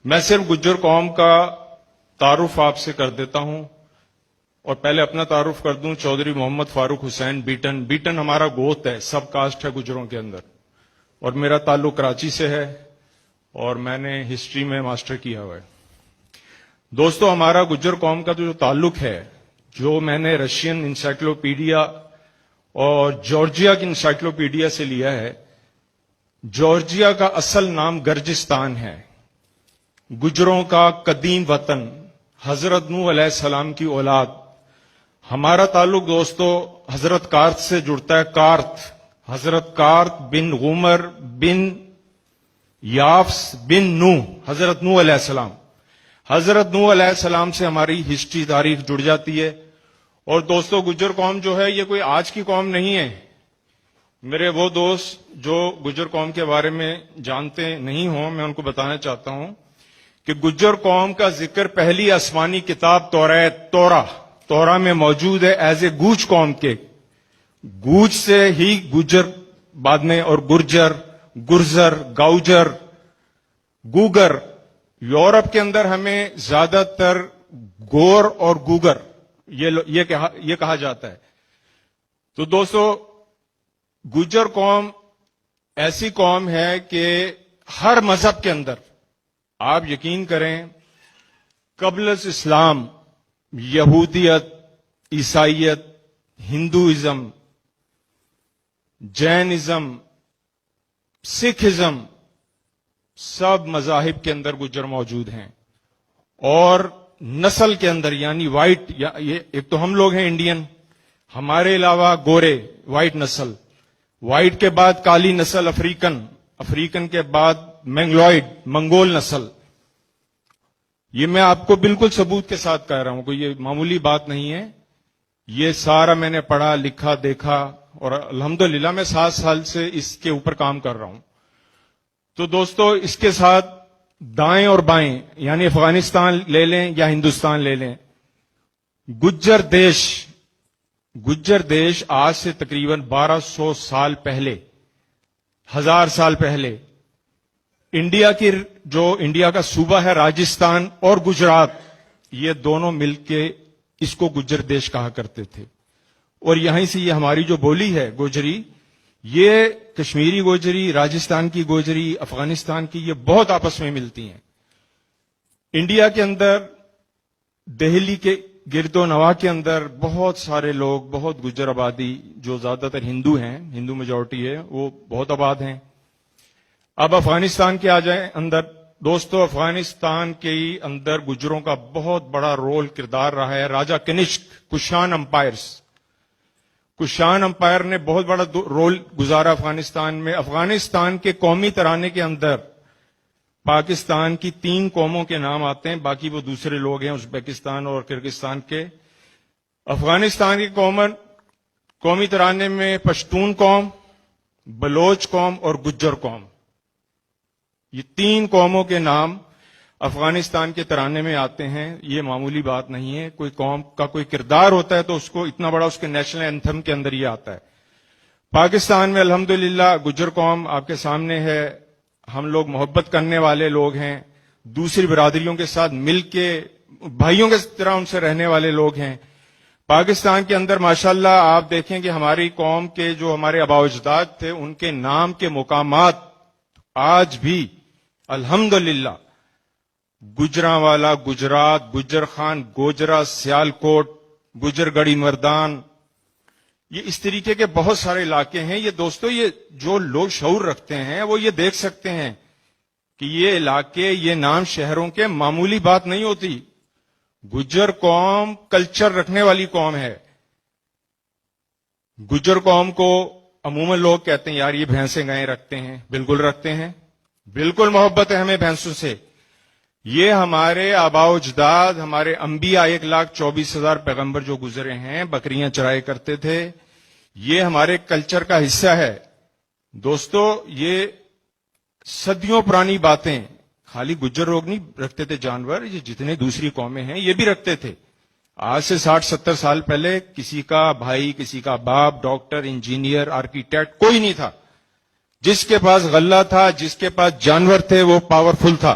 میں صرف گجر قوم کا تعارف آپ سے کر دیتا ہوں اور پہلے اپنا تعارف کر دوں. چودھری محمد فاروق حسین بیٹن. بیٹن ہمارا گوت ہے, سب کاسٹ ہے گجروں کے اندر, اور میرا تعلق کراچی سے ہے اور میں نے ہسٹری میں ماسٹر کیا ہوا ہے. دوستو, ہمارا گجر قوم کا جو تعلق ہے, جو میں نے رشین انسائکلوپیڈیا اور جارجیا کی انسائکلوپیڈیا سے لیا ہے, جارجیا کا اصل نام گرجستان ہے. گجروں کا قدیم وطن, حضرت نوح علیہ السلام کی اولاد. ہمارا تعلق دوستو حضرت کارت سے جڑتا ہے. کارت, حضرت کارت بن غمر بن یافس بن نوح, حضرت نوح علیہ السلام. حضرت نوح علیہ السلام سے ہماری ہسٹری تاریخ جڑ جاتی ہے. اور دوستو گجر قوم جو ہے یہ کوئی آج کی قوم نہیں ہے. میرے وہ دوست جو گجر قوم کے بارے میں جانتے نہیں ہوں, میں ان کو بتانا چاہتا ہوں کہ گجر قوم کا ذکر پہلی آسمانی کتاب تورا میں موجود ہے ایز اے گوج قوم کے. گوج سے ہی گجر بعد میں, اور گرجر, گرزر, گاؤجر, گوگر. یورپ کے اندر ہمیں زیادہ تر گور اور گوگر یہ کہا جاتا ہے. تو دوستو گجر قوم ایسی قوم ہے کہ ہر مذہب کے اندر آپ یقین کریں, قبل از اسلام یہودیت, عیسائیت, ہندوازم, جینزم, سکھزم, سب مذاہب کے اندر گجر موجود ہیں. اور نسل کے اندر یعنی وائٹ, ایک تو ہم لوگ ہیں انڈین, ہمارے علاوہ گورے وائٹ نسل, وائٹ کے بعد کالی نسل افریقن, افریقن کے بعد منگلوئڈ منگول نسل. یہ میں آپ کو بالکل ثبوت کے ساتھ کہہ رہا ہوں, کوئی یہ معمولی بات نہیں ہے. یہ سارا میں نے پڑھا, لکھا, دیکھا, اور الحمدللہ میں 7 سال سے اس کے اوپر کام کر رہا ہوں. تو دوستو اس کے ساتھ دائیں اور بائیں یعنی افغانستان لے لیں یا ہندوستان لے لیں, گجر دیش آج سے تقریباً 1200 سال پہلے, 1000 سال پہلے انڈیا کا صوبہ ہے راجستھان اور گجرات, یہ دونوں مل کے اس کو گجر دیش کہا کرتے تھے. اور یہیں سے یہ ہماری جو بولی ہے گوجری, یہ کشمیری گوجری, راجستھان کی گوجری, افغانستان کی, یہ بہت آپس میں ملتی ہیں. انڈیا کے اندر دہلی کے گرد و نواح کے اندر بہت سارے لوگ, بہت گجر آبادی جو زیادہ تر ہندو ہیں, ہندو میجورٹی ہے, وہ بہت آباد ہیں. اب افغانستان کے آ جائیں اندر. دوستو افغانستان کے اندر گجروں کا بہت بڑا رول کردار رہا ہے. راجہ کنشک, کشان امپائر نے بہت بڑا رول گزارا افغانستان میں. افغانستان کے قومی ترانے کے اندر پاکستان کی 3 قوموں کے نام آتے ہیں, باقی وہ دوسرے لوگ ہیں ازبکستان اور کرغزستان کے. افغانستان کے قومی ترانے میں پشتون قوم, بلوچ قوم اور گجر قوم, یہ 3 قوموں کے نام افغانستان کے ترانے میں آتے ہیں. یہ معمولی بات نہیں ہے. کوئی قوم کا کوئی کردار ہوتا ہے تو اس کو اتنا بڑا اس کے نیشنل اینتھم کے اندر یہ آتا ہے. پاکستان میں الحمدللہ گجر قوم آپ کے سامنے ہے. ہم لوگ محبت کرنے والے لوگ ہیں, دوسری برادریوں کے ساتھ مل کے بھائیوں کے طرح ان سے رہنے والے لوگ ہیں. پاکستان کے اندر ماشاءاللہ آپ دیکھیں کہ ہماری قوم کے جو ہمارے آباء و اجداد تھے, ان کے نام کے مقامات آج بھی الحمدللہ گجراں والا گجرات, گجر خان گوجرا, سیالکوٹ, گجر گڑھی مردان, یہ اس طریقے کے بہت سارے علاقے ہیں. یہ دوستو یہ جو لوگ شعور رکھتے ہیں وہ یہ دیکھ سکتے ہیں کہ یہ علاقے, یہ نام شہروں کے معمولی بات نہیں ہوتی. گجر قوم کلچر رکھنے والی قوم ہے. گجر قوم کو عموماً لوگ کہتے ہیں یار یہ بھینسیں گائیں رکھتے ہیں. بالکل رکھتے ہیں, بالکل محبت ہے ہمیں بھینسوں سے. یہ ہمارے آباء و اجداد, ہمارے انبیاء 1,24,000 پیغمبر جو گزرے ہیں بکریاں چرائے کرتے تھے. یہ ہمارے کلچر کا حصہ ہے. دوستو یہ صدیوں پرانی باتیں, خالی گجر لوگ نہیں رکھتے تھے جانور, یہ جتنے دوسری قومیں ہیں یہ بھی رکھتے تھے. آج سے 60-70 سال پہلے کسی کا بھائی, کسی کا باپ ڈاکٹر, انجینئر, آرکیٹیکٹ کوئی نہیں تھا. جس کے پاس غلہ تھا, جس کے پاس جانور تھے وہ پاورفل تھا.